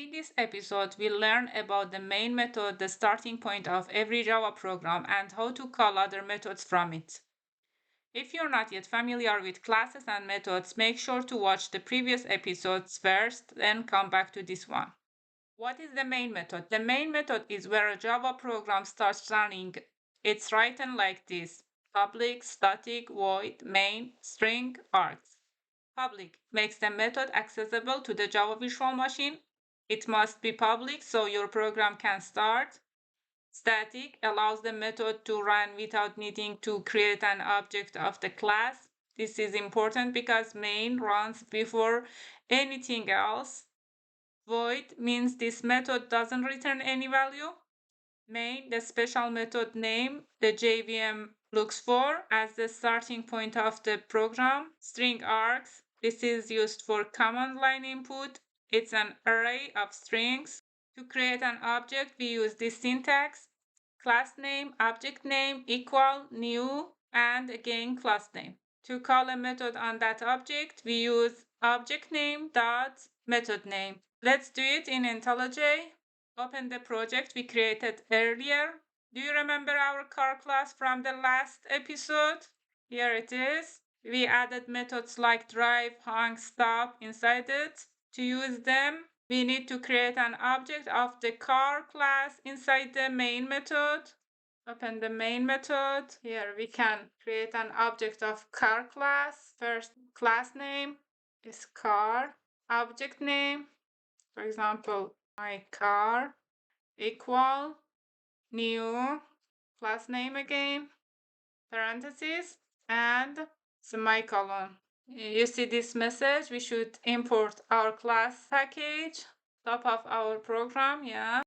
In this episode, we'll learn about the main method, the starting point of every Java program, and how to call other methods from it. If you're not yet familiar with classes and methods, make sure to watch the previous episodes first, then come back to this one. What is the main method? The main method is where a Java program starts running. It's written like this: public, static, void, main, string, args. Public makes the method accessible to the Java Virtual Machine. It must be public so your program can start. Static allows the method to run without needing to create an object of the class. This is important because main runs before anything else. Void means this method doesn't return any value. Main, the special method name the JVM looks for as the starting point of the program. String args, this is used for command line input. It's an array of strings. To create an object, we use this syntax: class name, object name, equal, new, and again class name. To call a method on that object, we use object name dot method name. Let's do it in IntelliJ. Open the project we created earlier. Do you remember our car class from the last episode? Here it is. We added methods like drive, hang, stop inside it. To use them, we need to create an object of the car class inside the main method. Open the main method. Here we can create an object of car class. First, class name is car. Object name, for example, my car, equal, new, class name again, parentheses, and semicolon. You see this message? We should import our class package, top of our program, yeah.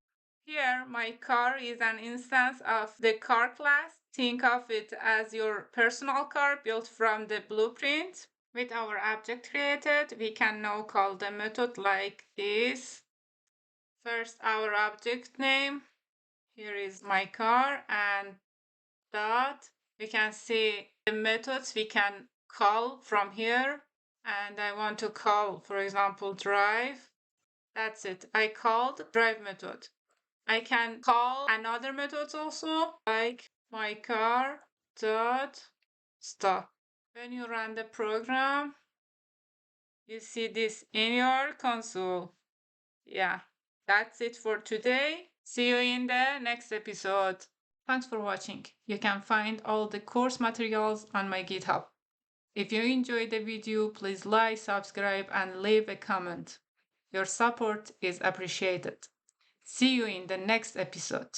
Here, my car is an instance of the car class. Think of it as your personal car built from the blueprint. With our object created, we can now call the method like this. First, our object name. Here is my car and dot. We can see the methods we can call from here. And I want to call, for example, drive. That's it. I called drive method. I can call another method also, like my car dot stop. When you run the program, you see this in your console. Yeah, that's it for today. See you in the next episode. Thanks for watching. You can find all the course materials on my GitHub. If you enjoyed the video, please like, subscribe, and leave a comment. Your support is appreciated. See you in the next episode.